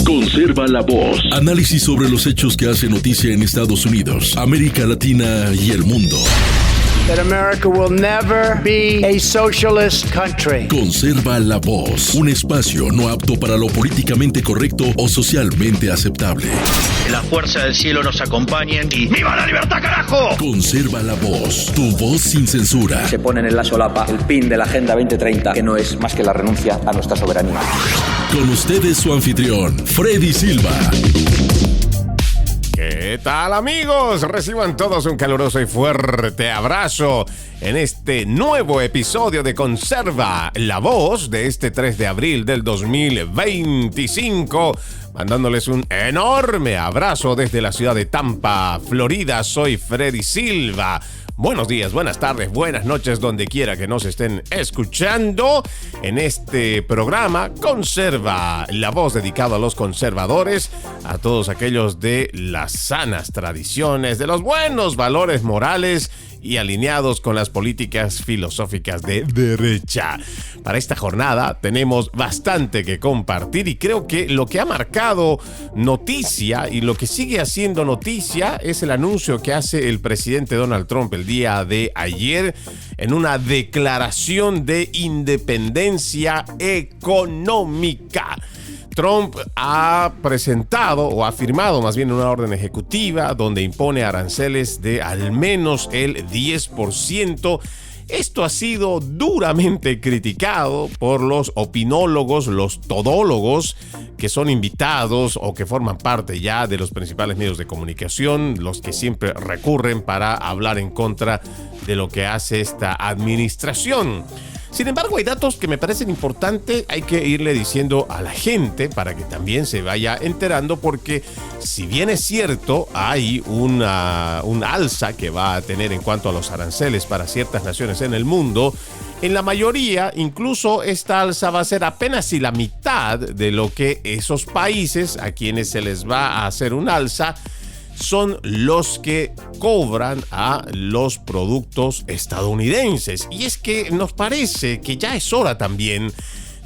Conserva la voz. Análisis sobre los hechos que hacen noticia en Estados Unidos, América Latina y el mundo. That America will never be a socialist country. Conserva la voz. Un espacio no apto para lo políticamente correcto o socialmente aceptable. La fuerza del cielo nos acompañe y ¡viva la libertad, carajo! Conserva la voz. Tu voz sin censura. Se ponen en la solapa el pin de la Agenda 2030, que no es más que la renuncia a nuestra soberanía. Con ustedes su anfitrión, Freddy Silva. ¿Qué tal, amigos? Reciban todos un caluroso y fuerte abrazo en este nuevo episodio de Conserva la Voz de este 3 de abril del 2025. Mandándoles un enorme abrazo desde la ciudad de Tampa, Florida. Soy Freddy Silva. Buenos días, buenas tardes, buenas noches, donde quiera que nos estén escuchando en este programa Conserva la Voz, dedicado a los conservadores, a todos aquellos de las sanas tradiciones, de los buenos valores morales y alineados con las políticas filosóficas de derecha. Para esta jornada tenemos bastante que compartir y creo que lo que ha marcado noticia y lo que sigue haciendo noticia es el anuncio que hace el presidente Donald Trump el día de ayer en una declaración de independencia económica. Trump ha presentado o ha firmado más bien una orden ejecutiva donde impone aranceles de al menos el 10%. Esto ha sido duramente criticado por los opinólogos, los todólogos que son invitados o que forman parte ya de los principales medios de comunicación, los que siempre recurren para hablar en contra de lo que hace esta administración. Sin embargo, hay datos que me parecen importantes, hay que irle diciendo a la gente para que también se vaya enterando, porque si bien es cierto, hay un alza que va a tener en cuanto a los aranceles para ciertas naciones en el mundo, en la mayoría, incluso esta alza va a ser apenas si la mitad de lo que esos países a quienes se les va a hacer un alza son los que cobran a los productos estadounidenses. Y es que nos parece que ya es hora también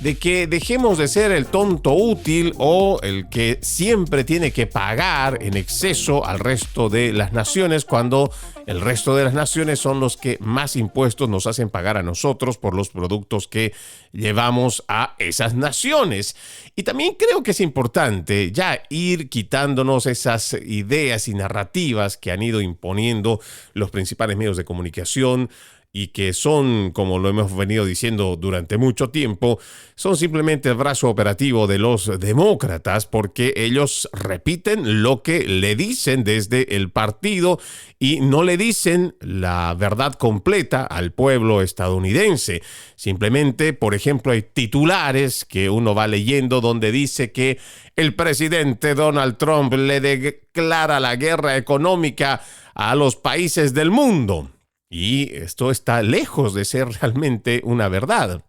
de que dejemos de ser el tonto útil o el que siempre tiene que pagar en exceso al resto de las naciones, cuando el resto de las naciones son los que más impuestos nos hacen pagar a nosotros por los productos que llevamos a esas naciones. Y también creo que es importante ya ir quitándonos esas ideas y narrativas que han ido imponiendo los principales medios de comunicación, y que son, como lo hemos venido diciendo durante mucho tiempo, son simplemente el brazo operativo de los demócratas, porque ellos repiten lo que le dicen desde el partido y no le dicen la verdad completa al pueblo estadounidense. Simplemente, por ejemplo, hay titulares que uno va leyendo donde dice que el presidente Donald Trump le declara la guerra económica a los países del mundo. Y esto está lejos de ser realmente una verdad.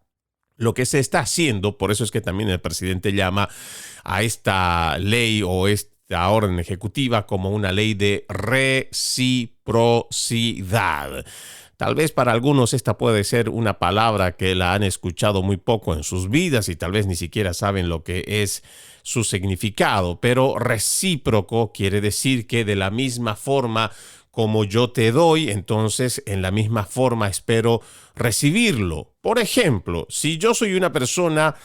Lo que se está haciendo, por eso es que también el presidente llama a esta ley o esta orden ejecutiva como una ley de reciprocidad. Tal vez para algunos esta puede ser una palabra que la han escuchado muy poco en sus vidas y tal vez ni siquiera saben lo que es su significado, pero recíproco quiere decir que de la misma forma como yo te doy, entonces en la misma forma espero recibirlo. Por ejemplo, si yo soy una persona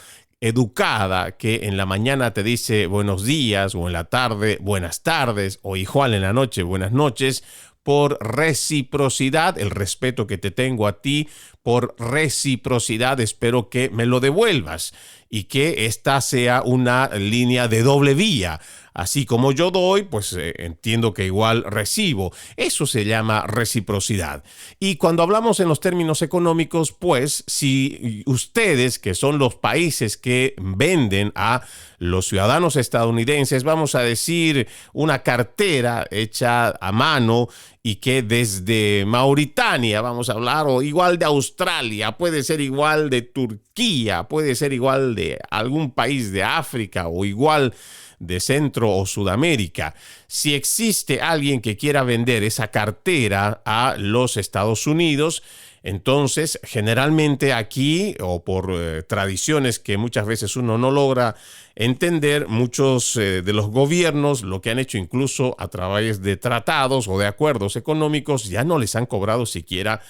educada que en la mañana te dice buenos días o en la tarde buenas tardes o igual en la noche buenas noches, por reciprocidad, el respeto que te tengo a ti, por reciprocidad espero que me lo devuelvas y que esta sea una línea de doble vía. Así como yo doy, pues entiendo que igual recibo. Eso se llama reciprocidad. Y cuando hablamos en los términos económicos, pues si ustedes, que son los países que venden a los ciudadanos estadounidenses, vamos a decir, una cartera hecha a mano y que desde Mauritania, vamos a hablar, o igual de Australia, puede ser igual de Turquía, puede ser igual de algún país de África o igual de Centro o Sudamérica. Si existe alguien que quiera vender esa cartera a los Estados Unidos, Entonces, generalmente aquí, o por tradiciones que muchas veces uno no logra entender, muchos de los gobiernos lo que han hecho incluso a través de tratados o de acuerdos económicos ya no les han cobrado siquiera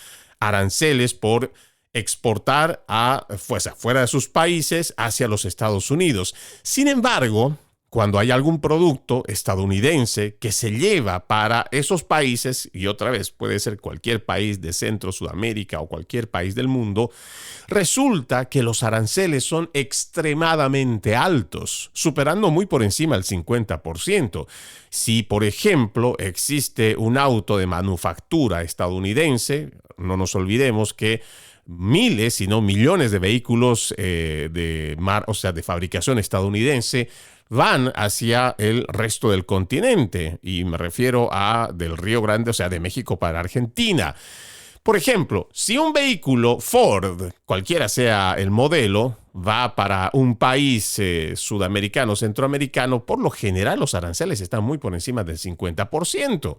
aranceles por exportar fuera de sus países hacia los Estados Unidos. Sin embargo, cuando hay algún producto estadounidense que se lleva para esos países, y otra vez puede ser cualquier país de Centro, Sudamérica o cualquier país del mundo, resulta que los aranceles son extremadamente altos, superando muy por encima del 50%. Si, por ejemplo, existe un auto de manufactura estadounidense, no nos olvidemos que miles, si no millones de vehículos de fabricación estadounidense van hacia el resto del continente, y me refiero a del Río Grande, o sea, de México para Argentina. Por ejemplo, si un vehículo Ford, cualquiera sea el modelo, va para un país sudamericano, centroamericano, por lo general los aranceles están muy por encima del 50%.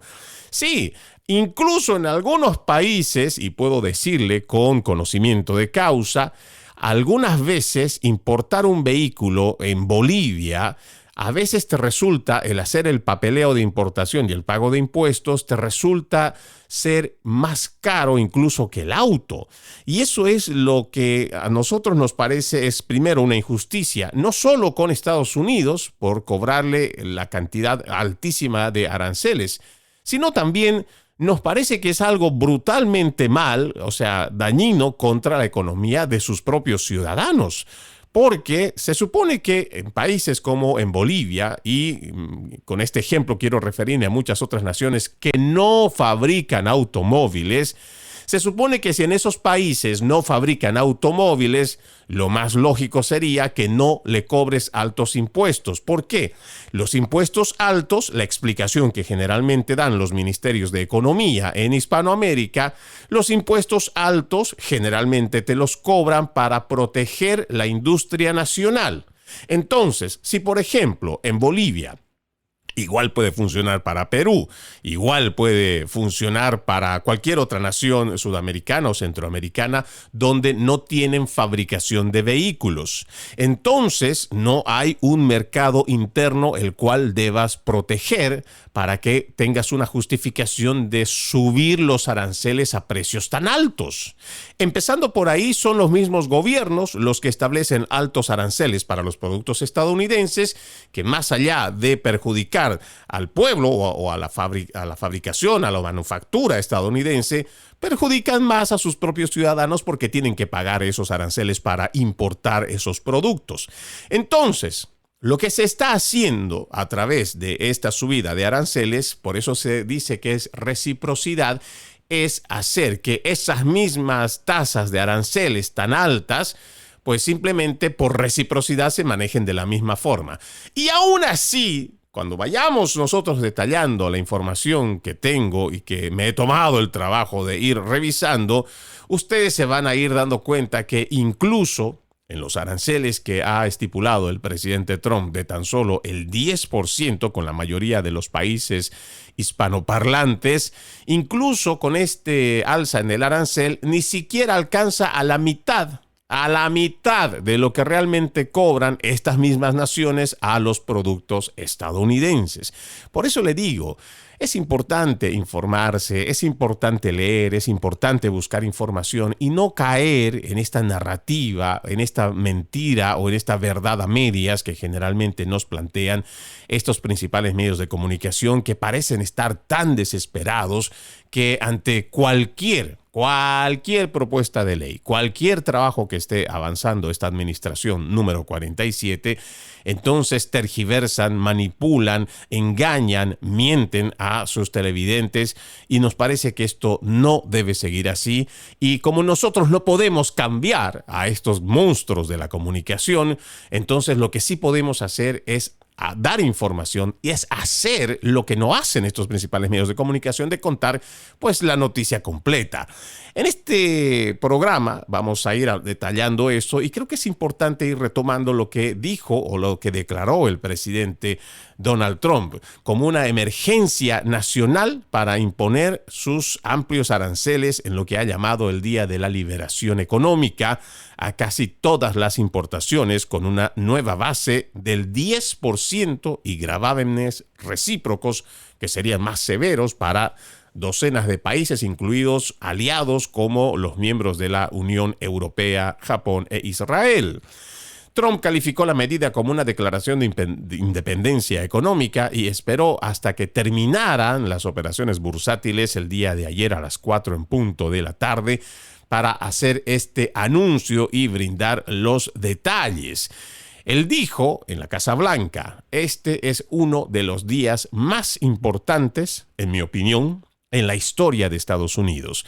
Sí, incluso en algunos países, y puedo decirle con conocimiento de causa, algunas veces importar un vehículo en Bolivia, a veces te resulta, el hacer el papeleo de importación y el pago de impuestos, te resulta ser más caro incluso que el auto. Y eso es lo que a nosotros nos parece es primero una injusticia, no solo con Estados Unidos por cobrarle la cantidad altísima de aranceles, sino también nos parece que es algo brutalmente mal, o sea, dañino contra la economía de sus propios ciudadanos. Porque se supone que en países como en Bolivia, y con este ejemplo quiero referirme a muchas otras naciones que no fabrican automóviles, se supone que si en esos países no fabrican automóviles, lo más lógico sería que no le cobres altos impuestos. ¿Por qué? Los impuestos altos, la explicación que generalmente dan los ministerios de Economía en Hispanoamérica, los impuestos altos generalmente te los cobran para proteger la industria nacional. Entonces, si por ejemplo en Bolivia, igual puede funcionar para Perú, igual puede funcionar para cualquier otra nación sudamericana o centroamericana donde no tienen fabricación de vehículos. Entonces, no hay un mercado interno el cual debas proteger para que tengas una justificación de subir los aranceles a precios tan altos. Empezando por ahí, son los mismos gobiernos los que establecen altos aranceles para los productos estadounidenses que, más allá de perjudicar al pueblo o a la fabricación, a la manufactura estadounidense, perjudican más a sus propios ciudadanos porque tienen que pagar esos aranceles para importar esos productos. Entonces, lo que se está haciendo a través de esta subida de aranceles, por eso se dice que es reciprocidad, es hacer que esas mismas tasas de aranceles tan altas, pues simplemente por reciprocidad se manejen de la misma forma. Y aún así, cuando vayamos nosotros detallando la información que tengo y que me he tomado el trabajo de ir revisando, ustedes se van a ir dando cuenta que incluso en los aranceles que ha estipulado el presidente Trump de tan solo el 10% con la mayoría de los países hispanoparlantes, incluso con este alza en el arancel, ni siquiera alcanza a la mitad de lo que realmente cobran estas mismas naciones a los productos estadounidenses. Por eso le digo, es importante informarse, es importante leer, es importante buscar información y no caer en esta narrativa, en esta mentira o en esta verdad a medias que generalmente nos plantean estos principales medios de comunicación que parecen estar tan desesperados que ante cualquier propuesta de ley, cualquier trabajo que esté avanzando esta administración número 47, entonces tergiversan, manipulan, engañan, mienten a sus televidentes y nos parece que esto no debe seguir así. Y como nosotros no podemos cambiar a estos monstruos de la comunicación, entonces lo que sí podemos hacer es a dar información y es hacer lo que no hacen estos principales medios de comunicación, de contar pues la noticia completa. En este programa vamos a ir detallando eso y creo que es importante ir retomando lo que dijo o lo que declaró el presidente Donald Trump como una emergencia nacional para imponer sus amplios aranceles en lo que ha llamado el Día de la Liberación Económica a casi todas las importaciones, con una nueva base del 10% y gravámenes recíprocos que serían más severos para docenas de países, incluidos aliados como los miembros de la Unión Europea, Japón e Israel. Trump calificó la medida como una declaración de independencia económica y esperó hasta que terminaran las operaciones bursátiles el día de ayer a las 4 en punto de la tarde para hacer este anuncio y brindar los detalles. Él dijo en la Casa Blanca: este es uno de los días más importantes, en mi opinión, en la historia de Estados Unidos.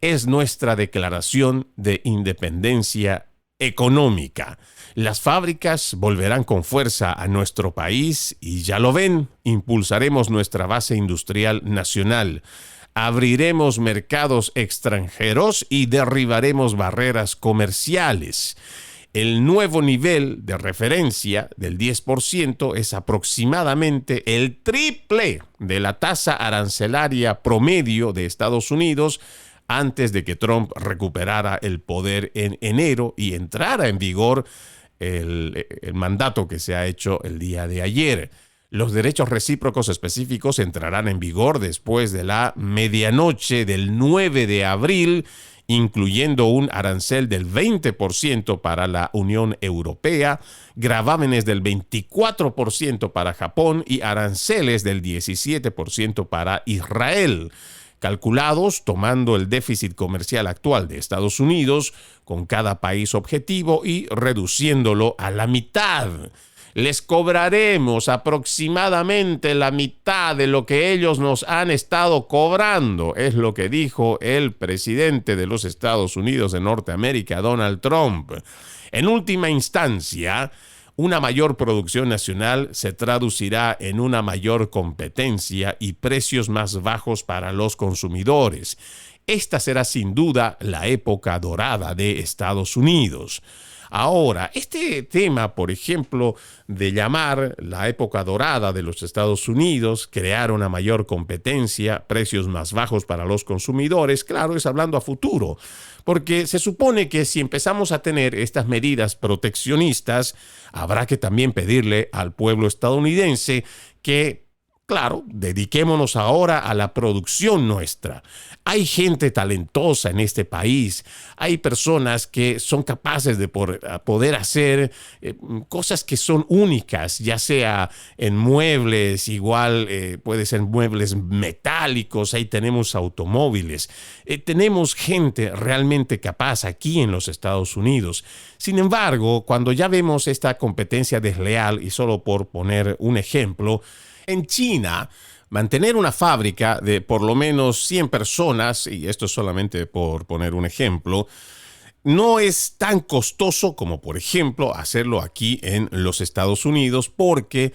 Es nuestra declaración de independencia económica. Las fábricas volverán con fuerza a nuestro país y ya lo ven, impulsaremos nuestra base industrial nacional. Abriremos mercados extranjeros y derribaremos barreras comerciales. El nuevo nivel de referencia del 10% es aproximadamente el triple de la tasa arancelaria promedio de Estados Unidos antes de que Trump recuperara el poder en enero y entrara en vigor el mandato que se ha hecho el día de ayer. Los derechos recíprocos específicos entrarán en vigor después de la medianoche del 9 de abril, incluyendo un arancel del 20% para la Unión Europea, gravámenes del 24% para Japón y aranceles del 17% para Israel, calculados tomando el déficit comercial actual de Estados Unidos con cada país objetivo y reduciéndolo a la mitad. Les cobraremos aproximadamente la mitad de lo que ellos nos han estado cobrando, es lo que dijo el presidente de los Estados Unidos de Norteamérica, Donald Trump. En última instancia, una mayor producción nacional se traducirá en una mayor competencia y precios más bajos para los consumidores. Esta será sin duda la época dorada de Estados Unidos. Ahora, este tema, por ejemplo, de llamar la época dorada de los Estados Unidos, crear una mayor competencia, precios más bajos para los consumidores, claro, es hablando a futuro, porque se supone que si empezamos a tener estas medidas proteccionistas, habrá que también pedirle al pueblo estadounidense que, claro, dediquémonos ahora a la producción nuestra. Hay gente talentosa en este país, hay personas que son capaces de poder hacer cosas que son únicas, ya sea en muebles, igual puede ser muebles metálicos, ahí tenemos automóviles, tenemos gente realmente capaz aquí en los Estados Unidos. Sin embargo, cuando ya vemos esta competencia desleal, y solo por poner un ejemplo, en China, mantener una fábrica de por lo menos 100 personas, y esto es solamente por poner un ejemplo, no es tan costoso como, por ejemplo, hacerlo aquí en los Estados Unidos, porque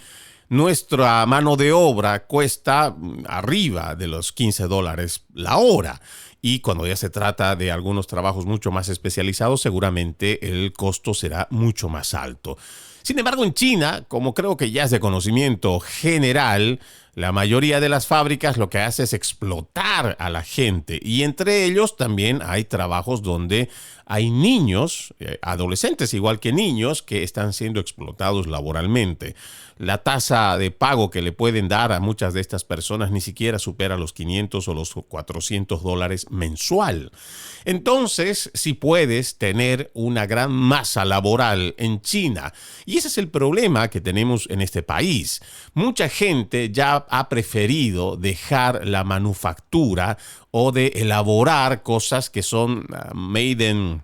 nuestra mano de obra cuesta arriba de los $15 la hora. Y cuando ya se trata de algunos trabajos mucho más especializados, seguramente el costo será mucho más alto. Sin embargo, en China, como creo que ya es de conocimiento general, la mayoría de las fábricas lo que hace es explotar a la gente, y entre ellos también hay trabajos donde hay niños, adolescentes igual que niños, que están siendo explotados laboralmente. La tasa de pago que le pueden dar a muchas de estas personas ni siquiera supera los $500 o los $400 mensual. Entonces, si puedes tener una gran masa laboral en China, y ese es el problema que tenemos en este país. Mucha gente ya ha preferido dejar la manufactura o de elaborar cosas que son made in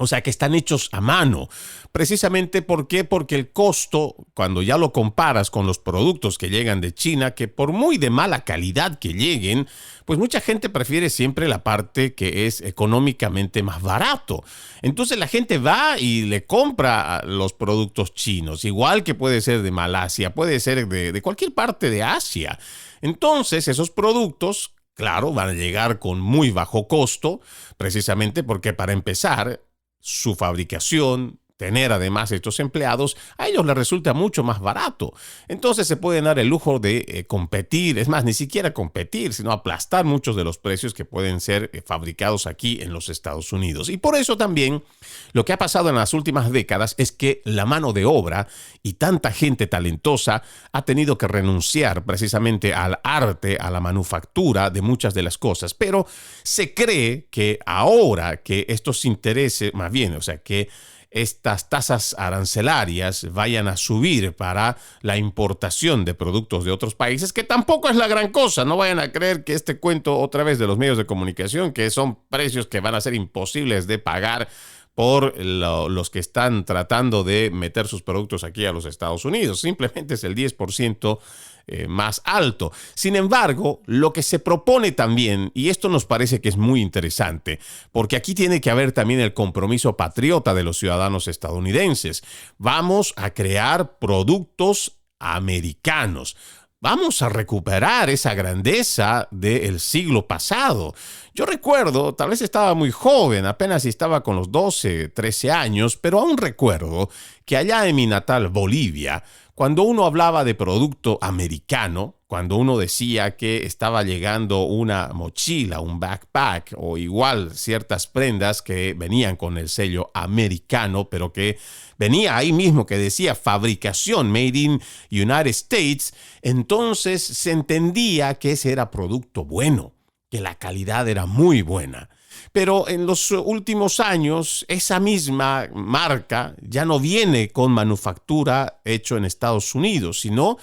O sea, que están hechos a mano. Precisamente, ¿por qué? Porque el costo, cuando ya lo comparas con los productos que llegan de China, que por muy de mala calidad que lleguen, pues mucha gente prefiere siempre la parte que es económicamente más barato. Entonces la gente va y le compra los productos chinos, igual que puede ser de Malasia, puede ser de cualquier parte de Asia. Entonces esos productos, claro, van a llegar con muy bajo costo, precisamente porque para empezar, su fabricación, tener además estos empleados, a ellos les resulta mucho más barato. Entonces se pueden dar el lujo de competir, es más, ni siquiera competir, sino aplastar muchos de los precios que pueden ser fabricados aquí en los Estados Unidos. Y por eso también lo que ha pasado en las últimas décadas es que la mano de obra y tanta gente talentosa ha tenido que renunciar precisamente al arte, a la manufactura de muchas de las cosas. Pero se cree que ahora que estos intereses, más bien, o sea, que estas tasas arancelarias vayan a subir para la importación de productos de otros países, que tampoco es la gran cosa. No vayan a creer que este cuento otra vez de los medios de comunicación, que son precios que van a ser imposibles de pagar por los que están tratando de meter sus productos aquí a los Estados Unidos. Simplemente es el 10% más alto. Sin embargo, lo que se propone también, y esto nos parece que es muy interesante, porque aquí tiene que haber también el compromiso patriota de los ciudadanos estadounidenses. Vamos a crear productos americanos. Vamos a recuperar esa grandeza del siglo pasado. Yo recuerdo, tal vez estaba muy joven, apenas estaba con los 12, 13 años, pero aún recuerdo que allá en mi natal Bolivia, cuando uno hablaba de producto americano, cuando uno decía que estaba llegando una mochila, un backpack o igual ciertas prendas que venían con el sello americano, pero que venía ahí mismo que decía fabricación Made in United States, entonces se entendía que ese era producto bueno, que la calidad era muy buena. Pero en los últimos años, esa misma marca ya no viene con manufactura hecho en Estados Unidos, sino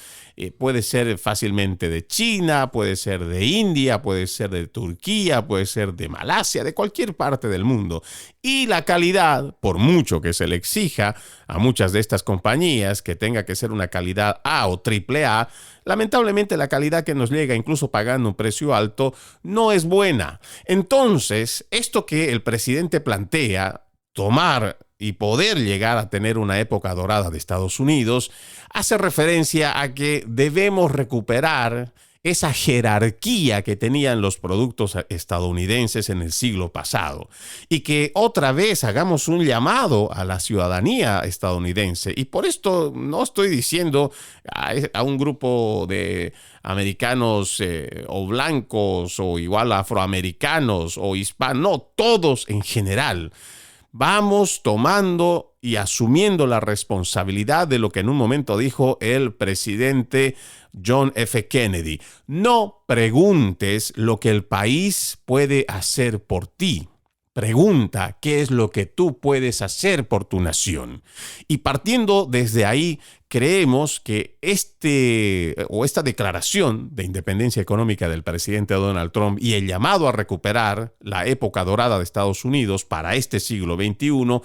puede ser fácilmente de China, puede ser de India, puede ser de Turquía, puede ser de Malasia, de cualquier parte del mundo. Y la calidad, por mucho que se le exija a muchas de estas compañías que tenga que ser una calidad A o triple A, lamentablemente la calidad que nos llega, incluso pagando un precio alto, no es buena. Entonces, esto que el presidente plantea, tomar y poder llegar a tener una época dorada de Estados Unidos, hace referencia a que debemos recuperar esa jerarquía que tenían los productos estadounidenses en el siglo pasado y que otra vez hagamos un llamado a la ciudadanía estadounidense. Y por esto no estoy diciendo a un grupo de americanos o blancos o igual afroamericanos o hispanos, no, todos en general. Vamos tomando y asumiendo la responsabilidad de lo que en un momento dijo el presidente John F. Kennedy. No preguntes lo que el país puede hacer por ti. Pregunta qué es lo que tú puedes hacer por tu nación. Y partiendo desde ahí, creemos que esta declaración de independencia económica del presidente Donald Trump y el llamado a recuperar la época dorada de Estados Unidos para este siglo XXI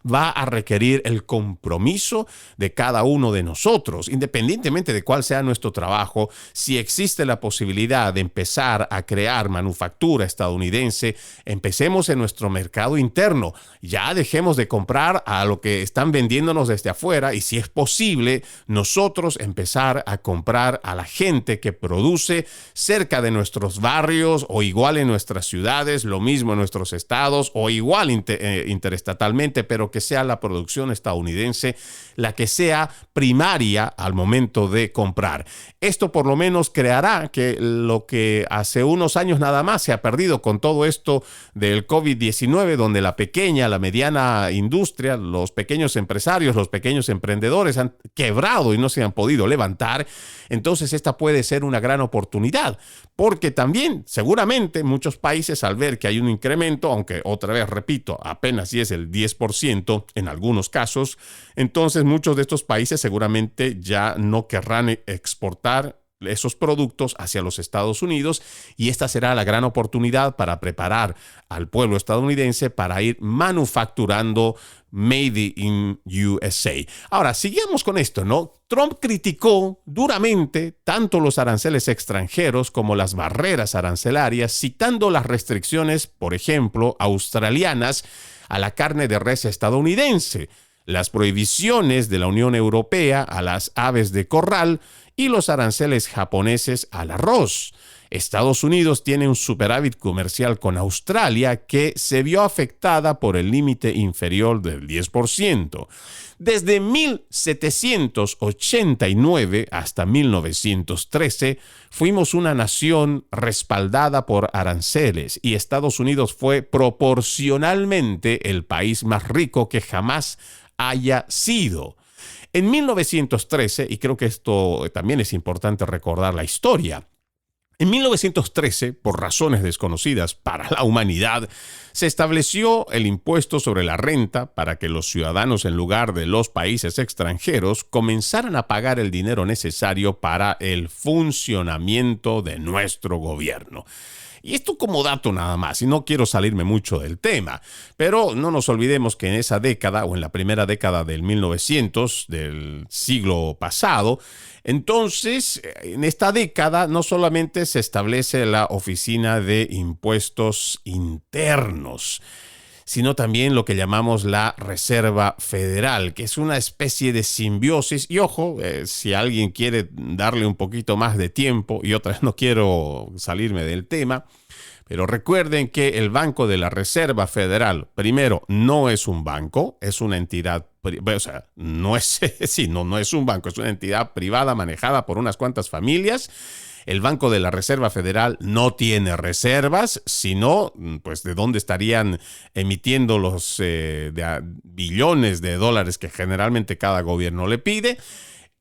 va a requerir el compromiso de cada uno de nosotros, independientemente de cuál sea nuestro trabajo. Si existe la posibilidad de empezar a crear manufactura estadounidense, empecemos en nuestro mercado interno. Ya dejemos de comprar a lo que están vendiéndonos desde afuera y, si es posible, nosotros empezar a comprar a la gente que produce cerca de nuestros barrios o igual en nuestras ciudades, lo mismo en nuestros estados o igual interestatalmente, pero que sea la producción estadounidense la que sea primaria al momento de comprar. Esto por lo menos creará que lo que hace unos años nada más se ha perdido con todo esto del COVID-19, donde la pequeña, la mediana industria, los pequeños empresarios, los pequeños emprendedores han quebrado y no se han podido levantar. Entonces esta puede ser una gran oportunidad, porque también seguramente muchos países, al ver que hay un incremento, aunque otra vez repito, apenas si es el 10% en algunos casos, entonces muchos de estos países seguramente ya no querrán exportar esos productos hacia los Estados Unidos, y esta será la gran oportunidad para preparar al pueblo estadounidense para ir manufacturando Made in USA. Ahora, sigamos con esto, ¿no? Trump criticó duramente tanto los aranceles extranjeros como las barreras arancelarias, citando las restricciones, por ejemplo, australianas a la carne de res estadounidense, las prohibiciones de la Unión Europea a las aves de corral y los aranceles japoneses al arroz. Estados Unidos tiene un superávit comercial con Australia que se vio afectada por el límite inferior del 10%. Desde 1789 hasta 1913 fuimos una nación respaldada por aranceles y Estados Unidos fue proporcionalmente el país más rico que jamás haya sido. En 1913, y creo que esto también es importante recordar la historia, en 1913, por razones desconocidas para la humanidad, se estableció el impuesto sobre la renta para que los ciudadanos, en lugar de los países extranjeros, comenzaran a pagar el dinero necesario para el funcionamiento de nuestro gobierno. Y esto como dato nada más, y no quiero salirme mucho del tema, pero no nos olvidemos que en esa década, o en la primera década del 1900, del siglo pasado, entonces, en esta década no solamente se establece la Oficina de Impuestos Internos, sino también lo que llamamos la Reserva Federal, que es una especie de simbiosis. Y ojo, si alguien quiere darle un poquito más de tiempo, y otra vez no quiero salirme del tema, pero recuerden que el Banco de la Reserva Federal, primero, no es un banco, es una entidad, o sea, no es un banco, es una entidad privada manejada por unas cuantas familias. El Banco de la Reserva Federal no tiene reservas, sino, pues, ¿de dónde estarían emitiendo los billones de dólares que generalmente cada gobierno le pide?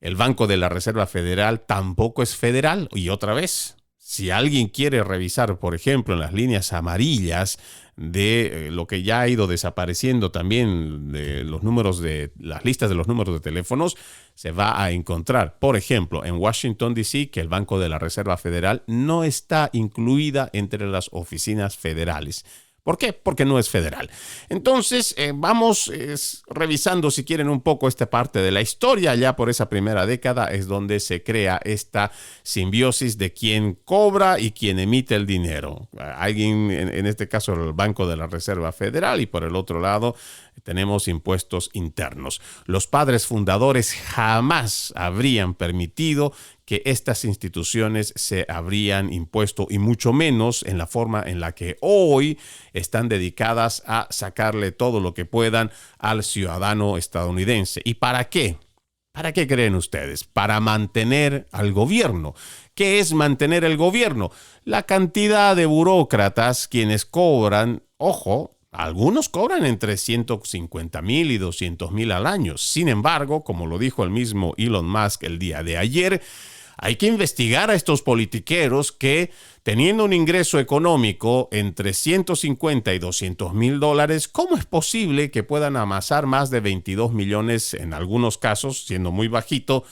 El Banco de la Reserva Federal tampoco es federal. Y otra vez, si alguien quiere revisar, por ejemplo, en las líneas amarillas de lo que ya ha ido desapareciendo también de los números de las listas de los números de teléfonos, se va a encontrar, por ejemplo, en Washington, D.C., que el Banco de la Reserva Federal no está incluida entre las oficinas federales. ¿Por qué? Porque no es federal. Entonces, vamos revisando, si quieren, un poco esta parte de la historia. Ya por esa primera década es donde se crea esta simbiosis de quién cobra y quién emite el dinero. Alguien, en este caso, el Banco de la Reserva Federal, y por el otro lado tenemos impuestos internos. Los padres fundadores jamás habrían permitido que estas instituciones se habrían impuesto, y mucho menos en la forma en la que hoy están dedicadas a sacarle todo lo que puedan al ciudadano estadounidense. ¿Y para qué? ¿Para qué creen ustedes? Para mantener al gobierno. ¿Qué es mantener el gobierno? La cantidad de burócratas quienes cobran, ojo, algunos cobran entre 150,000 y 200,000 al año. Sin embargo, como lo dijo el mismo Elon Musk el día de ayer, hay que investigar a estos politiqueros que, teniendo un ingreso económico entre 150 y 200,000 dólares, ¿cómo es posible que puedan amasar más de 22 millones, en algunos casos, siendo muy bajito,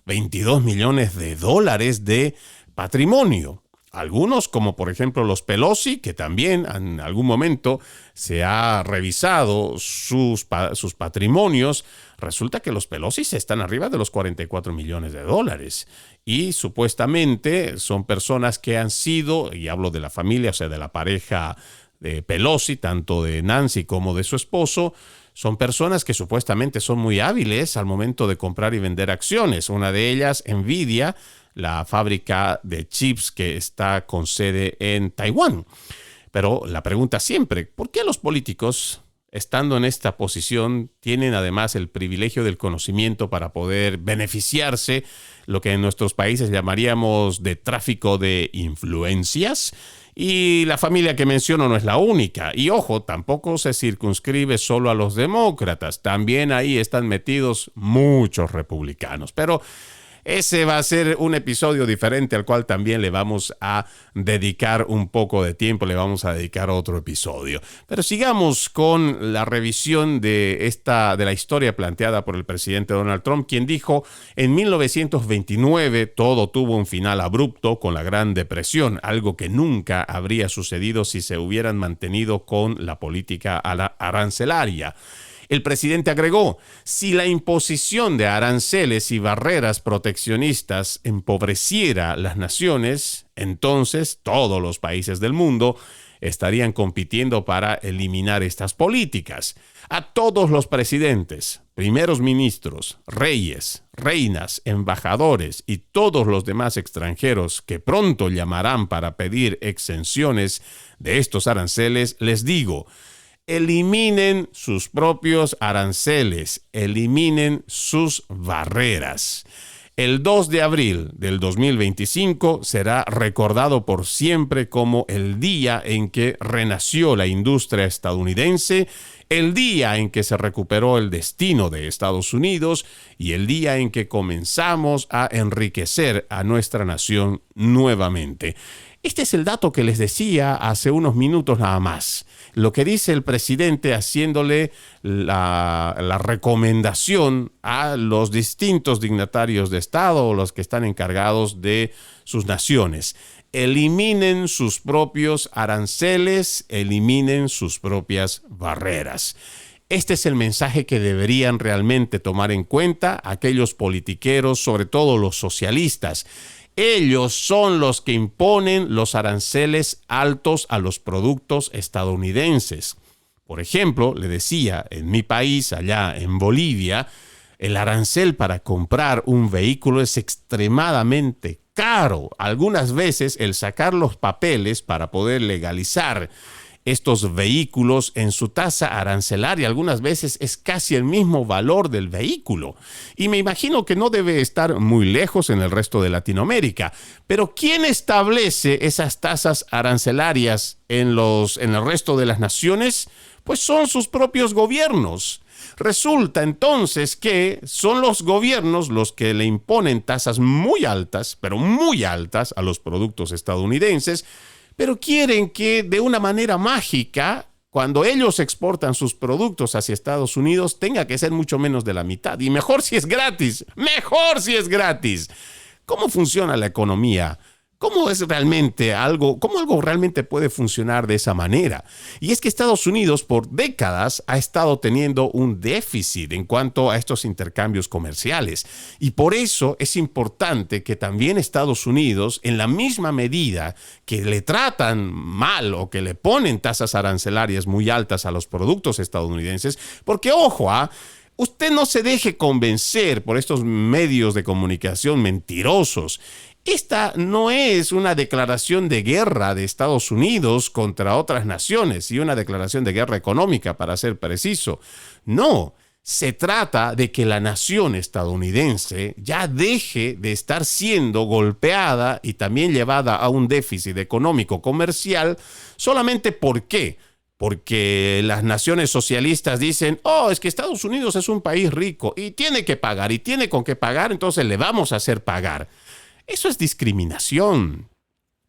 22 millones de dólares de patrimonio? Algunos, como por ejemplo los Pelosi, que también en algún momento se ha revisado sus patrimonios, resulta que los Pelosi están arriba de los 44 millones de dólares. Y supuestamente son personas que han sido, y hablo de la familia, o sea, de la pareja de Pelosi, tanto de Nancy como de su esposo, son personas que supuestamente son muy hábiles al momento de comprar y vender acciones. Una de ellas, Nvidia, la fábrica de chips que está con sede en Taiwán. Pero la pregunta siempre, ¿por qué los políticos, estando en esta posición, tienen además el privilegio del conocimiento para poder beneficiarse, lo que en nuestros países llamaríamos de tráfico de influencias? Y la familia que menciono no es la única. Y ojo, tampoco se circunscribe solo a los demócratas. También ahí están metidos muchos republicanos. Pero ese va a ser un episodio diferente al cual también le vamos a dedicar un poco de tiempo, le vamos a dedicar otro episodio. Pero sigamos con la revisión de la historia planteada por el presidente Donald Trump, quien dijo: en 1929 todo tuvo un final abrupto con la Gran Depresión, algo que nunca habría sucedido si se hubieran mantenido con la política arancelaria. El presidente agregó: si la imposición de aranceles y barreras proteccionistas empobreciera las naciones, entonces todos los países del mundo estarían compitiendo para eliminar estas políticas. A todos los presidentes, primeros ministros, reyes, reinas, embajadores y todos los demás extranjeros que pronto llamarán para pedir exenciones de estos aranceles, les digo: eliminen sus propios aranceles, eliminen sus barreras. El 2 de abril del 2025 será recordado por siempre como el día en que renació la industria estadounidense, el día en que se recuperó el destino de Estados Unidos y el día en que comenzamos a enriquecer a nuestra nación nuevamente. Este es el dato que les decía hace unos minutos nada más. Lo que dice el presidente haciéndole la recomendación a los distintos dignatarios de Estado o los que están encargados de sus naciones. Eliminen sus propios aranceles, eliminen sus propias barreras. Este es el mensaje que deberían realmente tomar en cuenta aquellos politiqueros, sobre todo los socialistas. Ellos son los que imponen los aranceles altos a los productos estadounidenses. Por ejemplo, le decía, en mi país, allá en Bolivia, el arancel para comprar un vehículo es extremadamente caro. Algunas veces el sacar los papeles para poder legalizar estos vehículos en su tasa arancelaria algunas veces es casi el mismo valor del vehículo. Y me imagino que no debe estar muy lejos en el resto de Latinoamérica. Pero ¿quién establece esas tasas arancelarias en el resto de las naciones? Pues son sus propios gobiernos. Resulta entonces que son los gobiernos los que le imponen tasas muy altas, pero muy altas a los productos estadounidenses, pero quieren que de una manera mágica, cuando ellos exportan sus productos hacia Estados Unidos, tenga que ser mucho menos de la mitad. Y mejor si es gratis, mejor si es gratis. ¿Cómo funciona la economía? ¿Cómo algo realmente puede funcionar de esa manera? Y es que Estados Unidos por décadas ha estado teniendo un déficit en cuanto a estos intercambios comerciales. Y por eso es importante que también Estados Unidos, en la misma medida que le tratan mal o que le ponen tasas arancelarias muy altas a los productos estadounidenses, porque ojo, usted no se deje convencer por estos medios de comunicación mentirosos. Esta no es una declaración de guerra de Estados Unidos contra otras naciones y una declaración de guerra económica, para ser preciso. No, se trata de que la nación estadounidense ya deje de estar siendo golpeada y también llevada a un déficit económico comercial solamente ¿por qué? Porque las naciones socialistas dicen: es que Estados Unidos es un país rico y tiene que pagar y tiene con qué pagar, entonces le vamos a hacer pagar. Eso es discriminación.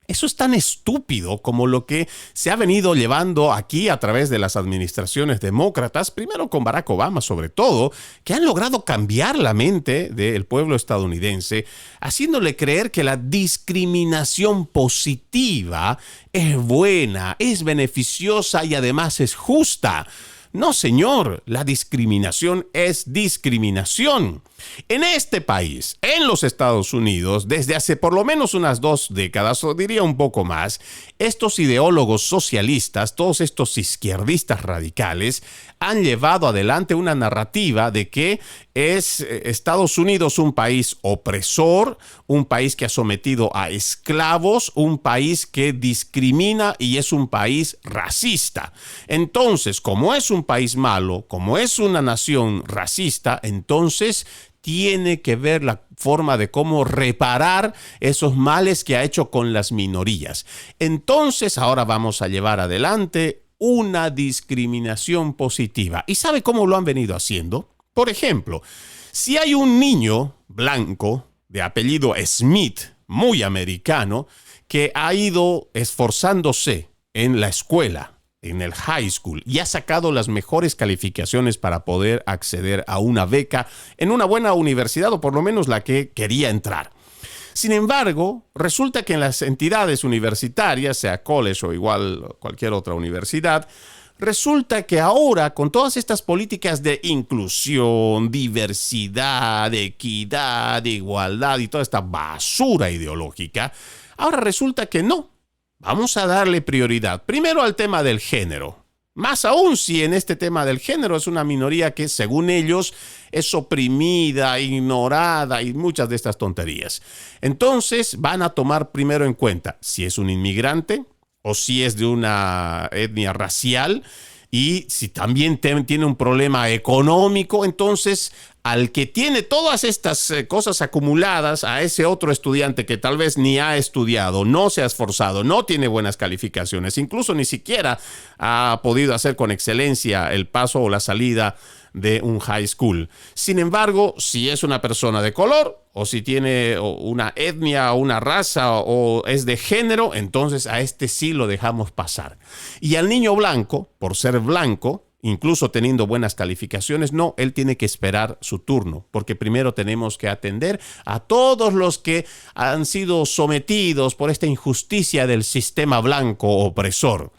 Eso es tan estúpido como lo que se ha venido llevando aquí a través de las administraciones demócratas, primero con Barack Obama sobre todo, que han logrado cambiar la mente del pueblo estadounidense, haciéndole creer que la discriminación positiva es buena, es beneficiosa y además es justa. No, señor, la discriminación es discriminación. En este país, en los Estados Unidos, desde hace por lo menos unas 2 décadas, o diría un poco más, estos ideólogos socialistas, todos estos izquierdistas radicales, han llevado adelante una narrativa de que es Estados Unidos un país opresor, un país que ha sometido a esclavos, un país que discrimina y es un país racista. Entonces, como es un país malo, como es una nación racista, entonces tiene que ver la forma de cómo reparar esos males que ha hecho con las minorías. Entonces, ahora vamos a llevar adelante una discriminación positiva. ¿Y sabe cómo lo han venido haciendo? Por ejemplo, si hay un niño blanco de apellido Smith, muy americano, que ha ido esforzándose en la escuela, en el high school, y ha sacado las mejores calificaciones para poder acceder a una beca en una buena universidad, o por lo menos la que quería entrar. Sin embargo, resulta que en las entidades universitarias, sea college o igual cualquier otra universidad, resulta que ahora, con todas estas políticas de inclusión, diversidad, equidad, igualdad y toda esta basura ideológica, ahora resulta que no. Vamos a darle prioridad primero al tema del género. Más aún si en este tema del género es una minoría que, según ellos, es oprimida, ignorada y muchas de estas tonterías. Entonces van a tomar primero en cuenta si es un inmigrante o si es de una etnia racial, y si también tiene un problema económico. Entonces, al que tiene todas estas cosas acumuladas, a ese otro estudiante que tal vez ni ha estudiado, no se ha esforzado, no tiene buenas calificaciones, incluso ni siquiera ha podido hacer con excelencia el paso o la salida de un high school. Sin embargo, si es una persona de color, o si tiene una etnia o una raza o es de género, entonces a este sí lo dejamos pasar. Y al niño blanco, por ser blanco, incluso teniendo buenas calificaciones, no, él tiene que esperar su turno, porque primero tenemos que atender a todos los que han sido sometidos por esta injusticia del sistema blanco opresor.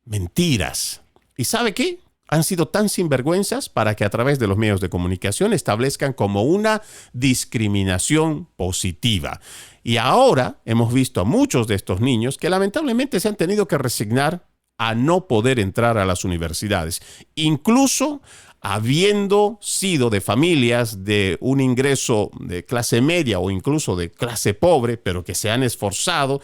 Mentiras. ¿Y sabe qué? Han sido tan sinvergüenzas para que a través de los medios de comunicación establezcan como una discriminación positiva. Y ahora hemos visto a muchos de estos niños que lamentablemente se han tenido que resignar a no poder entrar a las universidades, incluso habiendo sido de familias de un ingreso de clase media o incluso de clase pobre, pero que se han esforzado.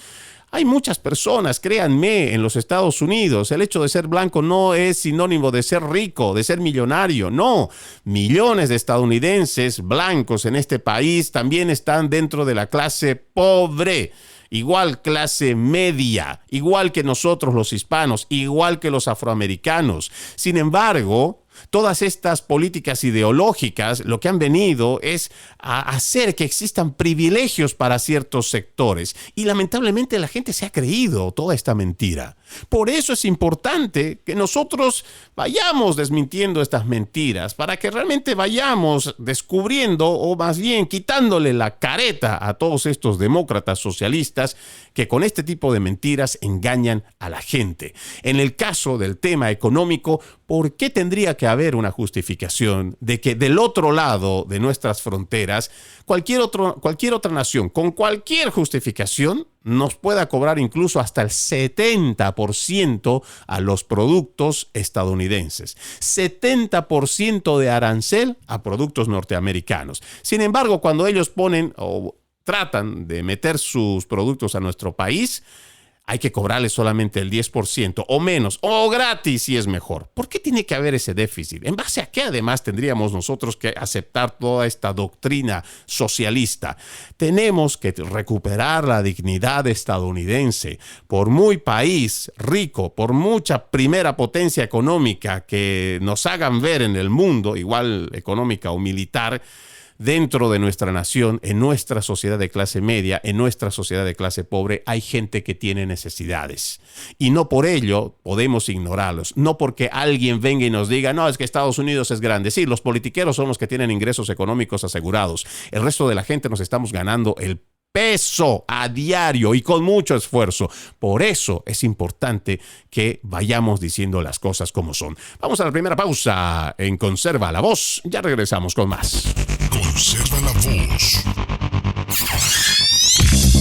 Hay muchas personas, créanme, en los Estados Unidos, el hecho de ser blanco no es sinónimo de ser rico, de ser millonario, no. Millones de estadounidenses blancos en este país también están dentro de la clase pobre, igual clase media, igual que nosotros los hispanos, igual que los afroamericanos. Sin embargo, todas estas políticas ideológicas lo que han venido es a hacer que existan privilegios para ciertos sectores, y lamentablemente la gente se ha creído toda esta mentira. Por eso es importante que nosotros vayamos desmintiendo estas mentiras, para que realmente vayamos descubriendo, o más bien quitándole la careta a todos estos demócratas socialistas que con este tipo de mentiras engañan a la gente. En el caso del tema económico, ¿por qué tendría que haber una justificación de que del otro lado de nuestras fronteras cualquier otra nación con cualquier justificación nos pueda cobrar incluso hasta el 70% a los productos estadounidenses? 70% de arancel a productos norteamericanos. Sin embargo, cuando ellos ponen o tratan de meter sus productos a nuestro país, hay que cobrarles solamente el 10% o menos, o gratis si es mejor. ¿Por qué tiene que haber ese déficit? ¿En base a qué además tendríamos nosotros que aceptar toda esta doctrina socialista? Tenemos que recuperar la dignidad estadounidense. Por muy país rico, por mucha primera potencia económica que nos hagan ver en el mundo, igual económica o militar, dentro de nuestra nación, en nuestra sociedad de clase media, en nuestra sociedad de clase pobre, hay gente que tiene necesidades. Y no por ello podemos ignorarlos. No porque alguien venga y nos diga, no, es que Estados Unidos es grande. Sí, los politiqueros son los que tienen ingresos económicos asegurados. El resto de la gente nos estamos ganando el peso a diario y con mucho esfuerzo. Por eso es importante que vayamos diciendo las cosas como son. Vamos a la primera pausa en Conserva la Voz. Ya regresamos con más. Conserva la Voz.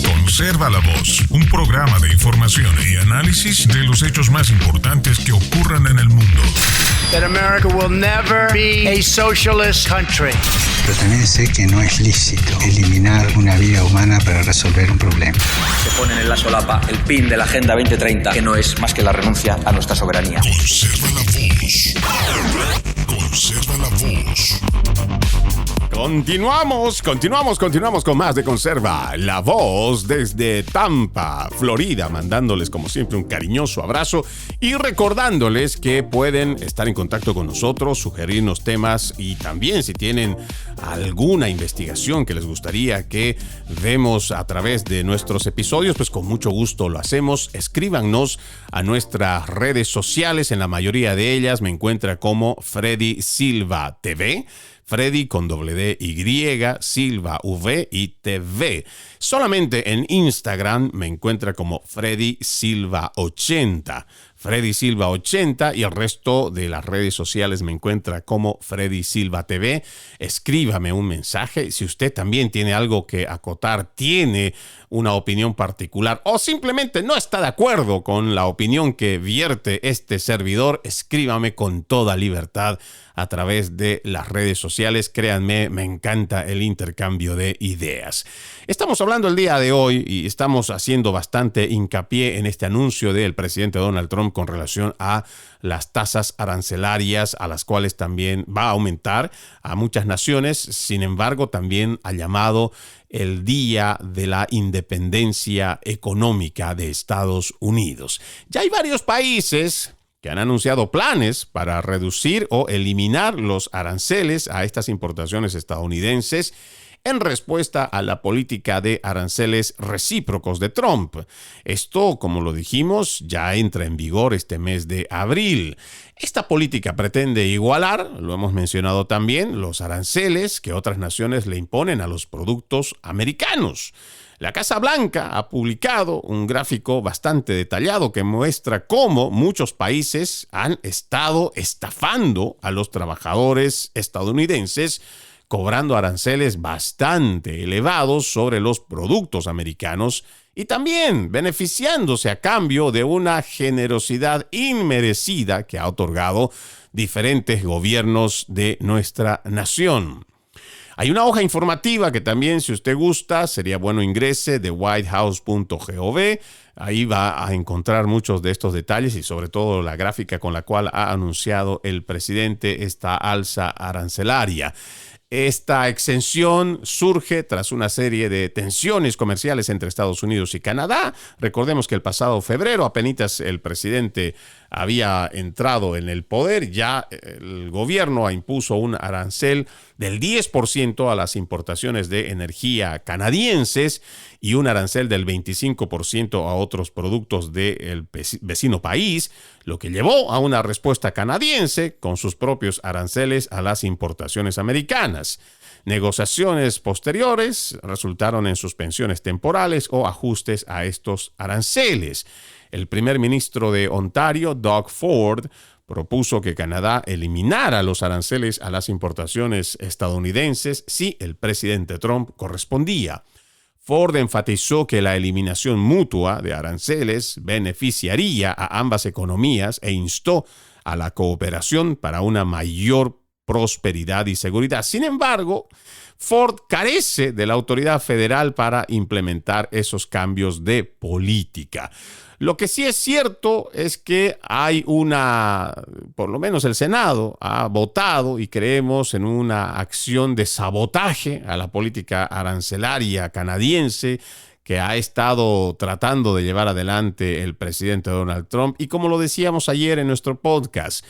Conserva la Voz, un programa de información y análisis de los hechos más importantes que ocurran en el mundo. That America will never be a socialist country. Pero también sé que no es lícito eliminar una vida humana para resolver un problema. Se ponen en la solapa el PIN de la Agenda 2030, que no es más que la renuncia a nuestra soberanía. Conserva la Voz. Conserva la Voz. Continuamos con más de Conserva, la voz desde Tampa, Florida, mandándoles como siempre un cariñoso abrazo y recordándoles que pueden estar en contacto con nosotros, sugerirnos temas y también si tienen alguna investigación que les gustaría que vemos a través de nuestros episodios, pues con mucho gusto lo hacemos. Escríbanos a nuestras redes sociales, en la mayoría de ellas me encuentra como Freddy Silva TV. Freddy con $Y, Silva V y TV. Solamente en Instagram me encuentra como Freddy Silva 80. Freddy Silva 80 y el resto de las redes sociales me encuentra como Freddy Silva TV. Escríbame un mensaje. Si usted también tiene algo que acotar, tiene una opinión particular o simplemente no está de acuerdo con la opinión que vierte este servidor, escríbame con toda libertad a través de las redes sociales. Créanme, me encanta el intercambio de ideas. Estamos hablando el día de hoy y estamos haciendo bastante hincapié en este anuncio del presidente Donald Trump con relación a las tasas arancelarias a las cuales también va a aumentar a muchas naciones. Sin embargo, también ha llamado el Día de la Independencia Económica de Estados Unidos. Ya hay varios países que han anunciado planes para reducir o eliminar los aranceles a estas importaciones estadounidenses en respuesta a la política de aranceles recíprocos de Trump. Esto, como lo dijimos, ya entra en vigor este mes de abril. Esta política pretende igualar, lo hemos mencionado también, los aranceles que otras naciones le imponen a los productos americanos. La Casa Blanca ha publicado un gráfico bastante detallado que muestra cómo muchos países han estado estafando a los trabajadores estadounidenses, cobrando aranceles bastante elevados sobre los productos americanos y también beneficiándose a cambio de una generosidad inmerecida que ha otorgado diferentes gobiernos de nuestra nación. Hay una hoja informativa que también, si usted gusta, sería bueno ingrese de whitehouse.gov. Ahí va a encontrar muchos de estos detalles y sobre todo la gráfica con la cual ha anunciado el presidente esta alza arancelaria. Esta exención surge tras una serie de tensiones comerciales entre Estados Unidos y Canadá. Recordemos que el pasado febrero, apenas el presidente había entrado en el poder, ya el gobierno impuso un arancel del 10% a las importaciones de energía canadienses y un arancel del 25% a otros productos del vecino país, lo que llevó a una respuesta canadiense con sus propios aranceles a las importaciones americanas. Negociaciones posteriores resultaron en suspensiones temporales o ajustes a estos aranceles. El primer ministro de Ontario, Doug Ford, propuso que Canadá eliminara los aranceles a las importaciones estadounidenses si el presidente Trump correspondía. Ford enfatizó que la eliminación mutua de aranceles beneficiaría a ambas economías e instó a la cooperación para una mayor prosperidad y seguridad. Sin embargo, Ford carece de la autoridad federal para implementar esos cambios de política. Lo que sí es cierto es que hay por lo menos el Senado ha votado y creemos en una acción de sabotaje a la política arancelaria canadiense que ha estado tratando de llevar adelante el presidente Donald Trump. Y como lo decíamos ayer en nuestro podcast,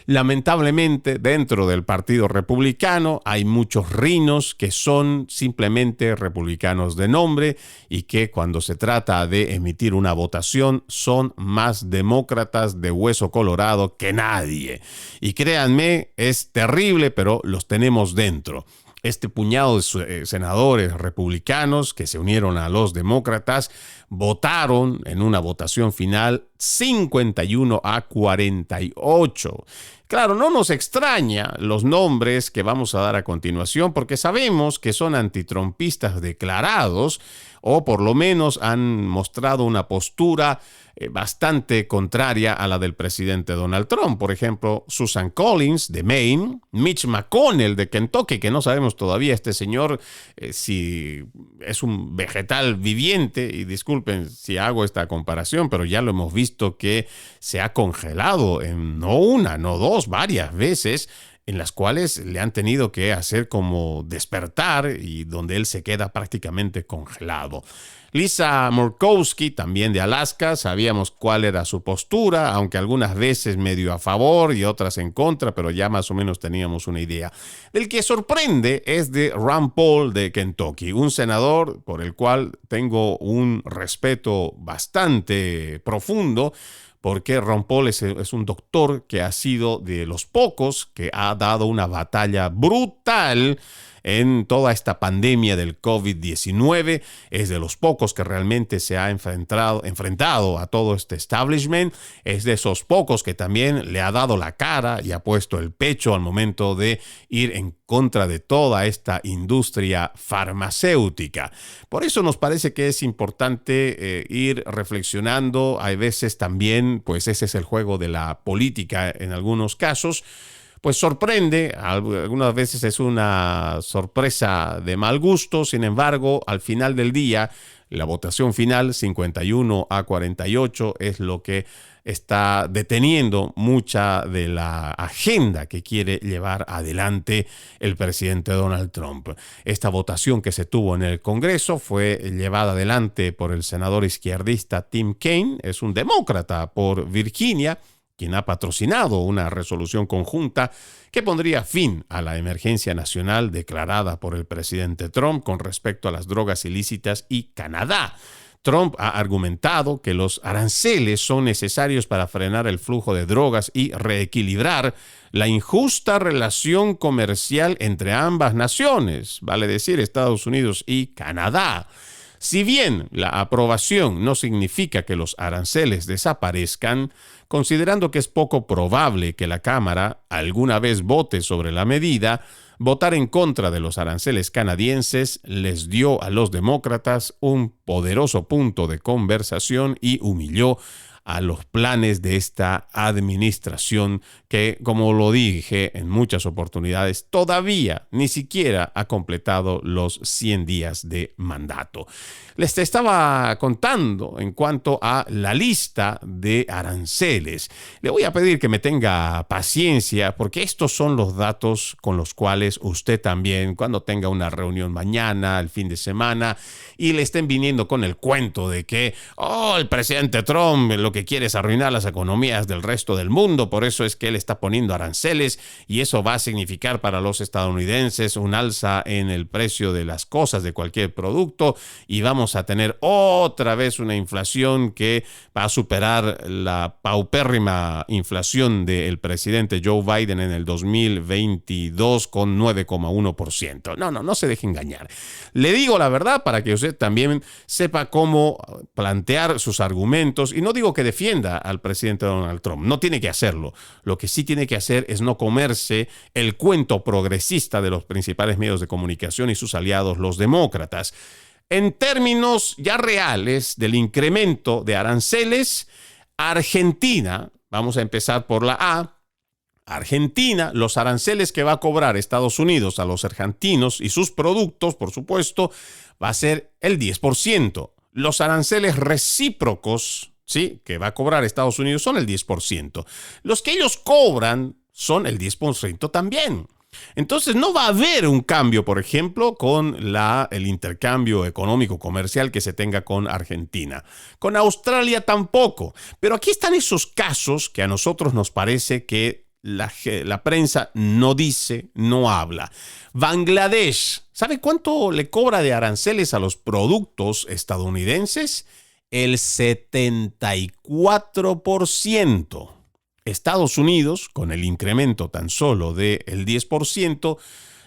lamentablemente, dentro del Partido Republicano hay muchos rinos que son simplemente republicanos de nombre y que cuando se trata de emitir una votación son más demócratas de hueso colorado que nadie. Y créanme, es terrible, pero los tenemos dentro. Este puñado de senadores republicanos que se unieron a los demócratas votaron en una votación final 51-48. Claro, no nos extraña los nombres que vamos a dar a continuación porque sabemos que son antitrumpistas declarados o por lo menos han mostrado una postura bastante contraria a la del presidente Donald Trump. Por ejemplo, Susan Collins de Maine, Mitch McConnell de Kentucky, que no sabemos todavía este señor si es un vegetal viviente, y disculpen si hago esta comparación, pero ya lo hemos visto que se ha congelado en no una, no dos, varias veces en las cuales le han tenido que hacer como despertar y donde él se queda prácticamente congelado. Lisa Murkowski, también de Alaska, sabíamos cuál era su postura, aunque algunas veces medio a favor y otras en contra, pero ya más o menos teníamos una idea. El que sorprende es de Rand Paul de Kentucky, un senador por el cual tengo un respeto bastante profundo, porque Ron Paul es un doctor que ha sido de los pocos que ha dado una batalla brutal en toda esta pandemia del COVID-19. Es de los pocos que realmente se ha enfrentado a todo este establishment. Es de esos pocos que también le ha dado la cara y ha puesto el pecho al momento de ir en contra de toda esta industria farmacéutica. Por eso nos parece que es importante ir reflexionando. Hay veces también, pues ese es el juego de la política en algunos casos. Pues sorprende, algunas veces es una sorpresa de mal gusto. Sin embargo, al final del día, la votación final, 51-48, es lo que está deteniendo mucha de la agenda que quiere llevar adelante el presidente Donald Trump. Esta votación que se tuvo en el Congreso fue llevada adelante por el senador izquierdista Tim Kaine, es un demócrata por Virginia, quien ha patrocinado una resolución conjunta que pondría fin a la emergencia nacional declarada por el presidente Trump con respecto a las drogas ilícitas y Canadá. Trump ha argumentado que los aranceles son necesarios para frenar el flujo de drogas y reequilibrar la injusta relación comercial entre ambas naciones, vale decir Estados Unidos y Canadá. Si bien la aprobación no significa que los aranceles desaparezcan, considerando que es poco probable que la Cámara alguna vez vote sobre la medida, votar en contra de los aranceles canadienses les dio a los demócratas un poderoso punto de conversación y humilló a los planes de esta administración que, como lo dije en muchas oportunidades, todavía ni siquiera ha completado los 100 días de mandato. Les estaba contando en cuanto a la lista de aranceles. Le voy a pedir que me tenga paciencia porque estos son los datos con los cuales usted también, cuando tenga una reunión mañana, el fin de semana, y le estén viniendo con el cuento de que, el presidente Trump lo que quiere es arruinar las economías del resto del mundo, por eso es que él está poniendo aranceles y eso va a significar para los estadounidenses un alza en el precio de las cosas, de cualquier producto, y vamos a tener otra vez una inflación que va a superar la paupérrima inflación del presidente Joe Biden en el 2022 con 9,1%. No se deje engañar. Le digo la verdad para que usted también sepa cómo plantear sus argumentos, y no digo que defienda al presidente Donald Trump, no tiene que hacerlo. Lo que sí tiene que hacer es no comerse el cuento progresista de los principales medios de comunicación y sus aliados, los demócratas. En términos ya reales del incremento de aranceles, Argentina, vamos a empezar por la A, Argentina, los aranceles que va a cobrar Estados Unidos a los argentinos y sus productos, por supuesto, va a ser el 10%. Los aranceles recíprocos, sí, que va a cobrar Estados Unidos son el 10%. Los que ellos cobran son el 10% también. Entonces no va a haber un cambio, por ejemplo, con el intercambio económico comercial que se tenga con Argentina. Con Australia tampoco. Pero aquí están esos casos que a nosotros nos parece que la prensa no dice, no habla. Bangladesh, ¿sabe cuánto le cobra de aranceles a los productos estadounidenses? El 74%. Estados Unidos, con el incremento tan solo del 10%,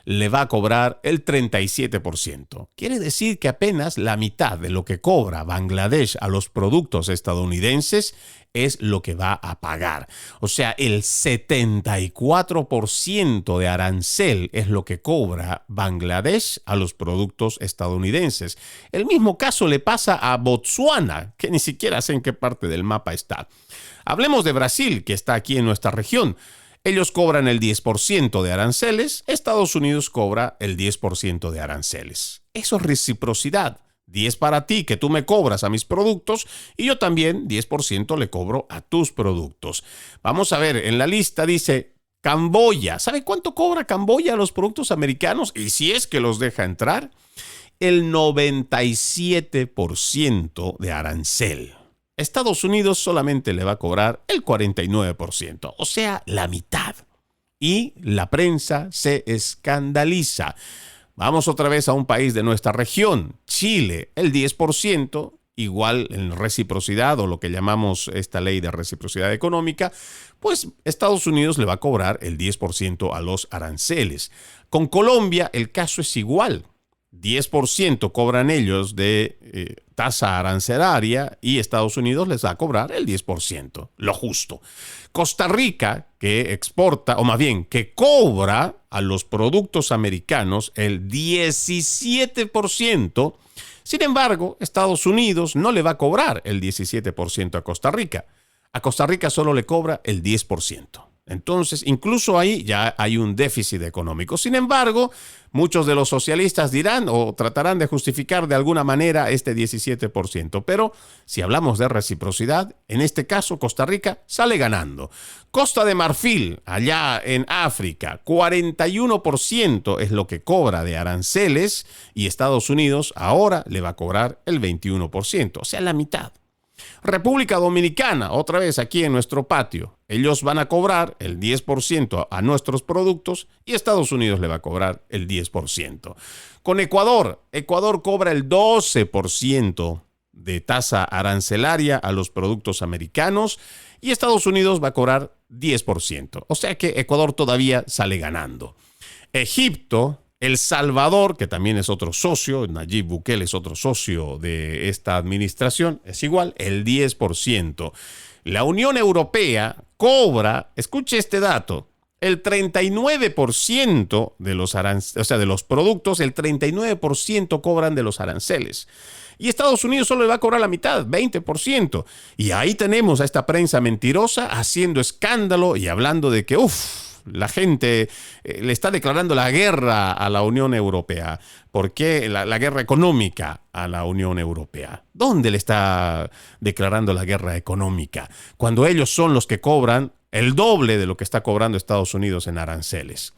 le va a cobrar el 37%. Quiere decir que apenas la mitad de lo que cobra Bangladesh a los productos estadounidenses es lo que va a pagar. O sea, el 74% de arancel es lo que cobra Bangladesh a los productos estadounidenses. El mismo caso le pasa a Botsuana, que ni siquiera sé en qué parte del mapa está. Hablemos de Brasil, que está aquí en nuestra región. Ellos cobran el 10% de aranceles, Estados Unidos cobra el 10% de aranceles. Eso es reciprocidad. 10 para ti, que tú me cobras a mis productos, y yo también 10% le cobro a tus productos. Vamos a ver, en la lista dice Camboya. ¿Sabe cuánto cobra Camboya a los productos americanos? Y si es que los deja entrar, el 97% de arancel. Estados Unidos solamente le va a cobrar el 49%, o sea, la mitad. Y la prensa se escandaliza. Vamos otra vez a un país de nuestra región, Chile, el 10%, igual en reciprocidad o lo que llamamos esta ley de reciprocidad económica, pues Estados Unidos le va a cobrar el 10% a los aranceles. Con Colombia el caso es igual. 10% cobran ellos de tasa arancelaria y Estados Unidos les va a cobrar el 10%, lo justo. Costa Rica, que exporta, o más bien, que cobra a los productos americanos el 17%. Sin embargo, Estados Unidos no le va a cobrar el 17% a Costa Rica. A Costa Rica solo le cobra el 10%. Entonces, incluso ahí ya hay un déficit económico. Sin embargo, muchos de los socialistas dirán o tratarán de justificar de alguna manera este 17%. Pero si hablamos de reciprocidad, en este caso Costa Rica sale ganando. Costa de Marfil, allá en África, 41% es lo que cobra de aranceles y Estados Unidos ahora le va a cobrar el 21%, o sea, la mitad. República Dominicana, otra vez aquí en nuestro patio, ellos van a cobrar el 10% a nuestros productos y Estados Unidos le va a cobrar el 10%. Con Ecuador, Ecuador cobra el 12% de tasa arancelaria a los productos americanos y Estados Unidos va a cobrar 10%. O sea que Ecuador todavía sale ganando. Egipto, El Salvador, que también es otro socio, Nayib Bukele es otro socio de esta administración, es igual, el 10%. La Unión Europea cobra, escuche este dato, el 39% de los de los productos, el 39% cobran de los aranceles. Y Estados Unidos solo le va a cobrar la mitad, 20%. Y ahí tenemos a esta prensa mentirosa haciendo escándalo y hablando de que, la gente le está declarando la guerra a la Unión Europea. ¿Por qué la guerra económica a la Unión Europea? ¿Dónde le está declarando la guerra económica? Cuando ellos son los que cobran el doble de lo que está cobrando Estados Unidos en aranceles.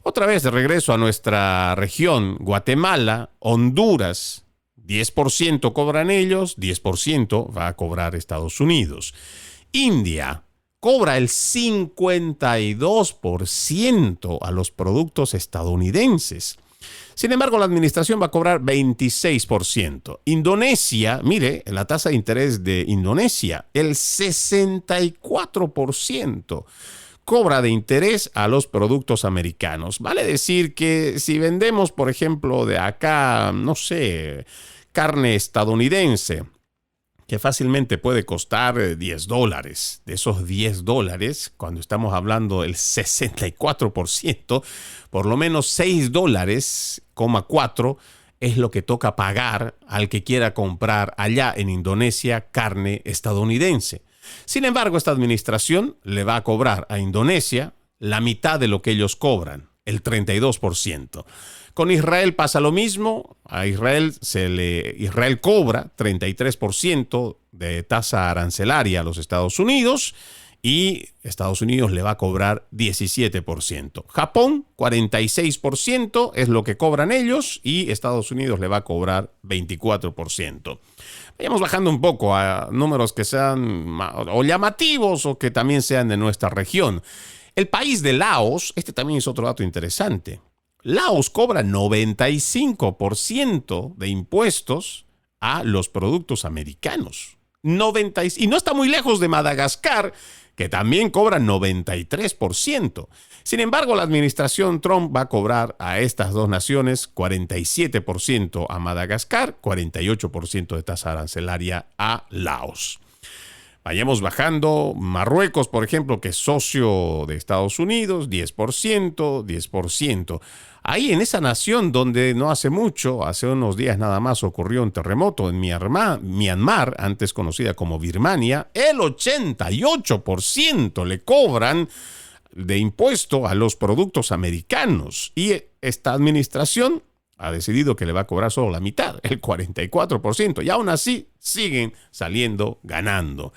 Otra vez de regreso a nuestra región, Guatemala, Honduras, 10% cobran ellos, 10% va a cobrar Estados Unidos. India cobra el 52% a los productos estadounidenses. Sin embargo, la administración va a cobrar 26%. Indonesia, mire, la tasa de interés de Indonesia, el 64% cobra de interés a los productos americanos. Vale decir que si vendemos, por ejemplo, de acá, no sé, carne estadounidense, que fácilmente puede costar $10. De esos $10, cuando estamos hablando del 64%, por lo menos $6,4 es lo que toca pagar al que quiera comprar allá en Indonesia carne estadounidense. Sin embargo, esta administración le va a cobrar a Indonesia la mitad de lo que ellos cobran, el 32%. Con Israel pasa lo mismo. A Israel cobra 33% de tasa arancelaria a los Estados Unidos y Estados Unidos le va a cobrar 17%. Japón, 46% es lo que cobran ellos y Estados Unidos le va a cobrar 24%. Vayamos bajando un poco a números que sean o llamativos o que también sean de nuestra región. El país de Laos, este también es otro dato interesante. Laos cobra 95% de impuestos a los productos americanos. Y no está muy lejos de Madagascar, que también cobra 93%. Sin embargo, la administración Trump va a cobrar a estas dos naciones 47% a Madagascar, 48% de tasa arancelaria a Laos. Vayamos bajando. Marruecos, por ejemplo, que es socio de Estados Unidos, 10%. Ahí en esa nación donde no hace mucho, hace unos días nada más ocurrió un terremoto en Myanmar, antes conocida como Birmania, el 88% le cobran de impuesto a los productos americanos. Y esta administración ha decidido que le va a cobrar solo la mitad, el 44%. Y aún así siguen saliendo ganando.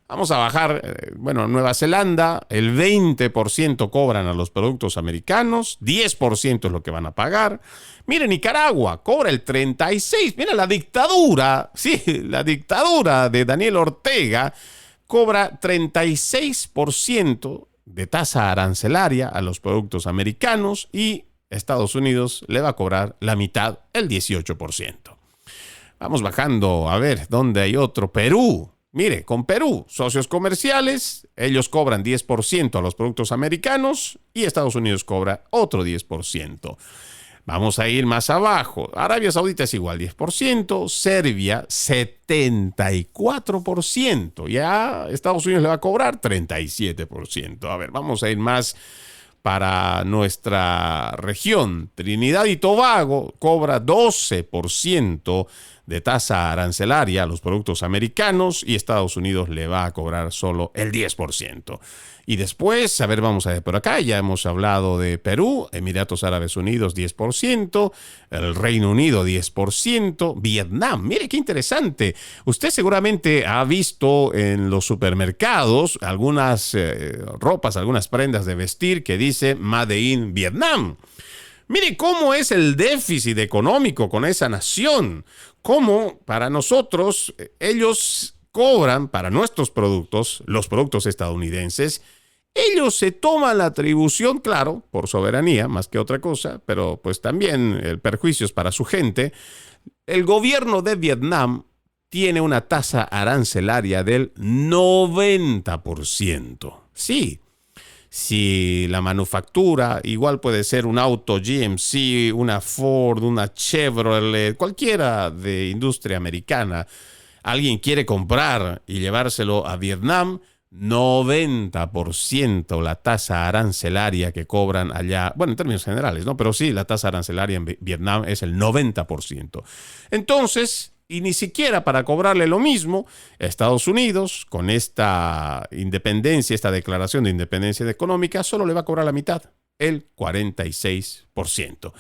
Vamos a bajar, Nueva Zelanda, el 20% cobran a los productos americanos, 10% es lo que van a pagar. Mire, Nicaragua cobra el 36%. Mira, la dictadura de Daniel Ortega cobra 36% de tasa arancelaria a los productos americanos y Estados Unidos le va a cobrar la mitad, el 18%. Vamos bajando a ver dónde hay otro. Perú. Mire, con Perú, socios comerciales, ellos cobran 10% a los productos americanos y Estados Unidos cobra otro 10%. Vamos a ir más abajo. Arabia Saudita es igual 10%, Serbia 74%. Ya Estados Unidos le va a cobrar 37%. A ver, vamos a ir más para nuestra región. Trinidad y Tobago cobra 12% de tasa arancelaria a los productos americanos y Estados Unidos le va a cobrar solo el 10%. Y después, vamos a ver por acá, ya hemos hablado de Perú, Emiratos Árabes Unidos 10%, el Reino Unido 10%, Vietnam, mire qué interesante. Usted seguramente ha visto en los supermercados algunas ropas, algunas prendas de vestir que dice Made in Vietnam. Mire cómo es el déficit económico con esa nación, cómo para nosotros ellos cobran para nuestros productos, los productos estadounidenses. Ellos se toman la atribución, claro, por soberanía, más que otra cosa, pero pues también el perjuicio es para su gente. El gobierno de Vietnam tiene una tasa arancelaria del 90%. Sí, si la manufactura, igual puede ser un auto GMC, una Ford, una Chevrolet, cualquiera de industria americana, alguien quiere comprar y llevárselo a Vietnam, 90% la tasa arancelaria que cobran allá, en términos generales, ¿no? Pero sí, la tasa arancelaria en Vietnam es el 90%. Entonces, y ni siquiera para cobrarle lo mismo, Estados Unidos, con esta independencia, esta declaración de independencia económica, solo le va a cobrar la mitad, el 46%.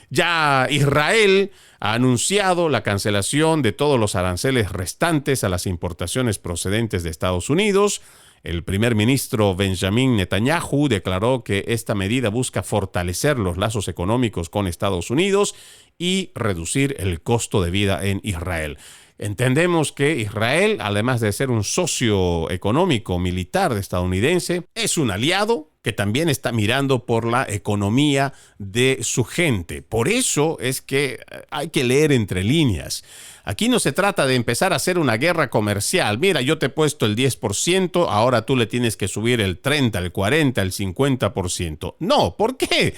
Ya Israel ha anunciado la cancelación de todos los aranceles restantes a las importaciones procedentes de Estados Unidos. El primer ministro Benjamin Netanyahu declaró que esta medida busca fortalecer los lazos económicos con Estados Unidos y reducir el costo de vida en Israel. Entendemos que Israel, además de ser un socio económico militar estadounidense, es un aliado que también está mirando por la economía de su gente. Por eso es que hay que leer entre líneas. Aquí no se trata de empezar a hacer una guerra comercial. Mira, yo te he puesto el 10%, ahora tú le tienes que subir el 30%, el 40%, el 50%. No, ¿por qué?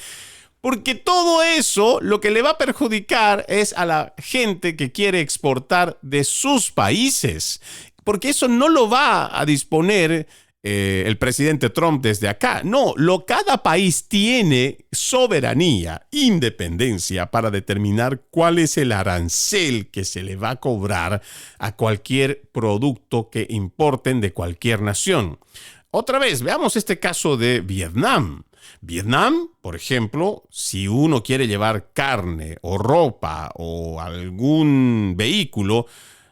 Porque todo eso lo que le va a perjudicar es a la gente que quiere exportar de sus países. Porque eso no lo va a disponer el presidente Trump desde acá. No, cada país tiene soberanía, independencia para determinar cuál es el arancel que se le va a cobrar a cualquier producto que importen de cualquier nación. Otra vez, veamos este caso de Vietnam. Vietnam, por ejemplo, si uno quiere llevar carne o ropa o algún vehículo,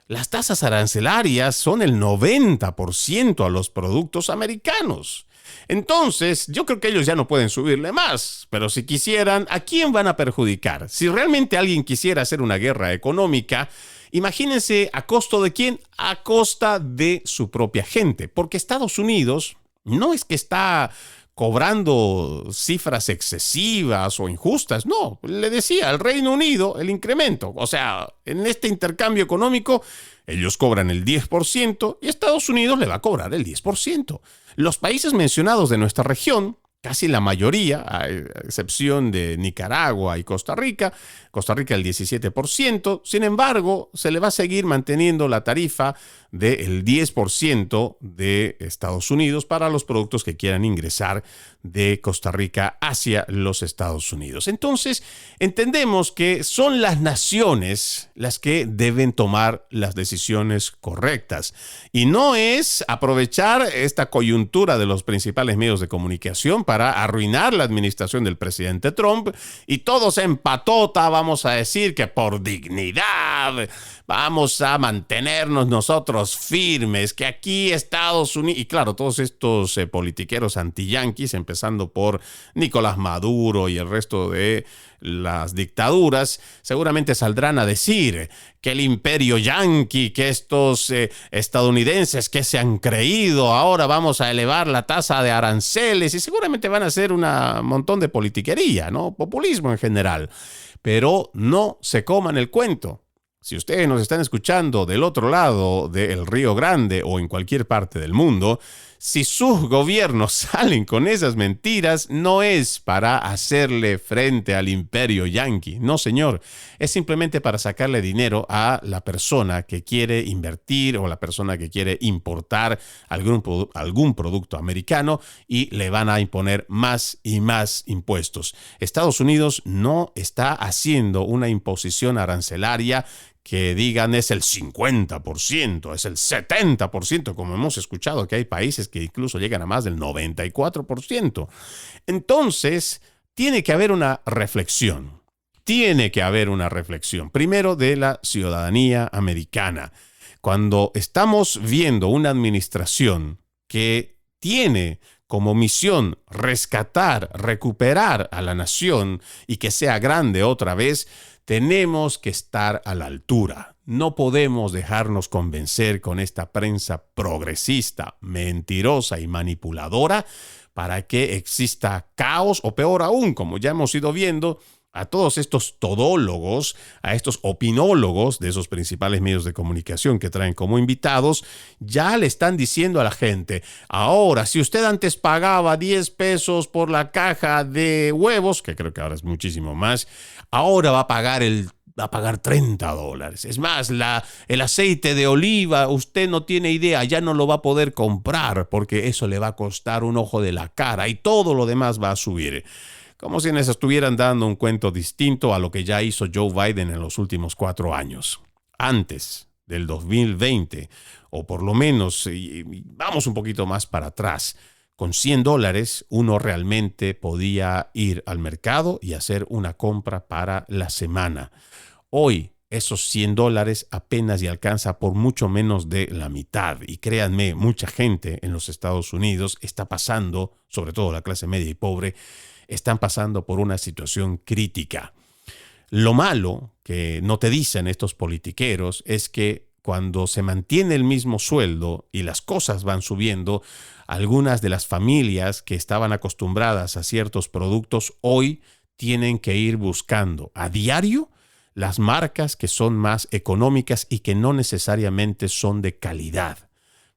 las tasas arancelarias son el 90% a los productos americanos. Entonces, yo creo que ellos ya no pueden subirle más, pero si quisieran, ¿a quién van a perjudicar? Si realmente alguien quisiera hacer una guerra económica, imagínense a costo de quién, a costa de su propia gente, porque Estados Unidos no es que está cobrando cifras excesivas o injustas. No, le decía, al Reino Unido el incremento. O sea, en este intercambio económico, ellos cobran el 10% y Estados Unidos le va a cobrar el 10%. Los países mencionados de nuestra región, casi la mayoría, a excepción de Nicaragua y Costa Rica el 17%, sin embargo, se le va a seguir manteniendo la tarifa del 10% de Estados Unidos para los productos que quieran ingresar de Costa Rica hacia los Estados Unidos. Entonces, entendemos que son las naciones las que deben tomar las decisiones correctas. Y no es aprovechar esta coyuntura de los principales medios de comunicación para arruinar la administración del presidente Trump y todos en patota vamos a decir que por dignidad, vamos a mantenernos nosotros firmes, que aquí Estados Unidos, y claro, todos estos politiqueros anti-yanquis, empezando por Nicolás Maduro y el resto de las dictaduras, seguramente saldrán a decir que el imperio yanqui, que estos estadounidenses que se han creído, ahora vamos a elevar la tasa de aranceles, y seguramente van a hacer un montón de politiquería, ¿no? Populismo en general. Pero no se coman el cuento. Si ustedes nos están escuchando del otro lado del Río Grande o en cualquier parte del mundo, si sus gobiernos salen con esas mentiras, no es para hacerle frente al imperio yanqui. No, señor. Es simplemente para sacarle dinero a la persona que quiere invertir o la persona que quiere importar algún producto americano, y le van a imponer más y más impuestos. Estados Unidos no está haciendo una imposición arancelaria que digan es el 50%, es el 70%, como hemos escuchado que hay países que incluso llegan a más del 94%. Entonces, tiene que haber una reflexión. Primero, de la ciudadanía americana. Cuando estamos viendo una administración que tiene como misión rescatar, recuperar a la nación y que sea grande otra vez, tenemos que estar a la altura. No podemos dejarnos convencer con esta prensa progresista, mentirosa y manipuladora para que exista caos, o peor aún, como ya hemos ido viendo, a todos estos todólogos, a estos opinólogos de esos principales medios de comunicación que traen como invitados, ya le están diciendo a la gente: ahora, si usted antes pagaba 10 pesos por la caja de huevos, que creo que ahora es muchísimo más, ahora va a pagar $30. Es más, el aceite de oliva, usted no tiene idea, ya no lo va a poder comprar porque eso le va a costar un ojo de la cara y todo lo demás va a subir. Como si nos estuvieran dando un cuento distinto a lo que ya hizo Joe Biden en los últimos 4 años. Antes del 2020, o por lo menos, vamos un poquito más para atrás, con $100 uno realmente podía ir al mercado y hacer una compra para la semana. Hoy esos $100 apenas y alcanza por mucho menos de la mitad. Y créanme, mucha gente en los Estados Unidos está pasando, sobre todo la clase media y pobre, están pasando por una situación crítica. Lo malo que no te dicen estos politiqueros es que cuando se mantiene el mismo sueldo y las cosas van subiendo, algunas de las familias que estaban acostumbradas a ciertos productos hoy tienen que ir buscando a diario las marcas que son más económicas y que no necesariamente son de calidad.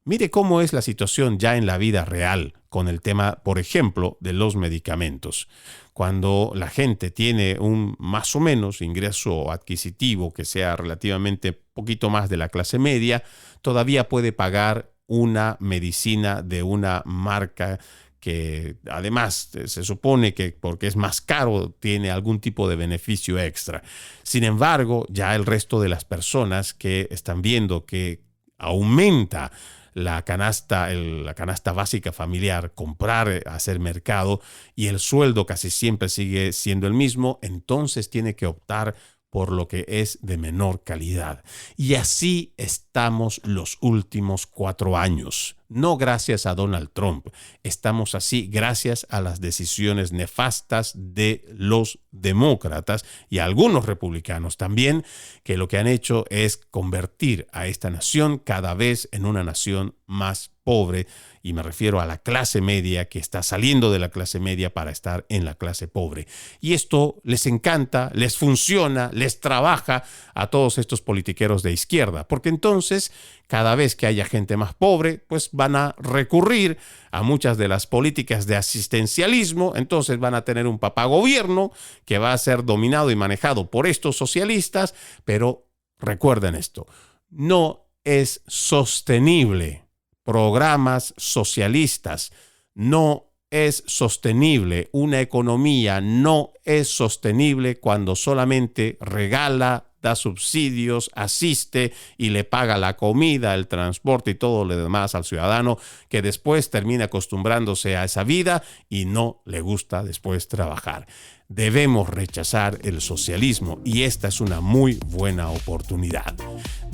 Mire cómo es la situación ya en la vida real con el tema, por ejemplo, de los medicamentos. Cuando la gente tiene un más o menos ingreso adquisitivo que sea relativamente poquito más de la clase media, todavía puede pagar una medicina de una marca que además se supone que porque es más caro tiene algún tipo de beneficio extra. Sin embargo, ya el resto de las personas que están viendo que aumenta la canasta básica familiar, comprar, hacer mercado, y el sueldo casi siempre sigue siendo el mismo, entonces tiene que optar por lo que es de menor calidad. Y así estamos los últimos 4 años. No gracias a Donald Trump. Estamos así gracias a las decisiones nefastas de los demócratas y algunos republicanos también, que lo que han hecho es convertir a esta nación cada vez en una nación más pobre, y me refiero a la clase media que está saliendo de la clase media para estar en la clase pobre. Y esto les encanta, les funciona, les trabaja a todos estos politiqueros de izquierda, porque entonces cada vez que haya gente más pobre, pues van a recurrir a muchas de las políticas de asistencialismo, entonces van a tener un papagobierno que va a ser dominado y manejado por estos socialistas, pero recuerden esto, no es sostenible. Programas socialistas, no es sostenible. Una economía no es sostenible cuando solamente regala da subsidios, asiste y le paga la comida, el transporte y todo lo demás al ciudadano, que después termina acostumbrándose a esa vida y no le gusta después trabajar. Debemos rechazar el socialismo y esta es una muy buena oportunidad.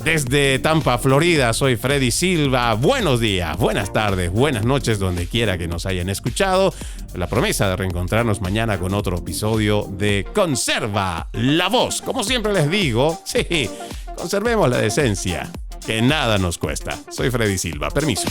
Desde Tampa, Florida, soy Freddy Silva. Buenos días, buenas tardes, buenas noches, donde quiera que nos hayan escuchado. La promesa de reencontrarnos mañana con otro episodio de Conserva la Voz. Como siempre les digo, sí, conservemos la decencia, que nada nos cuesta. Soy Freddy Silva, permiso.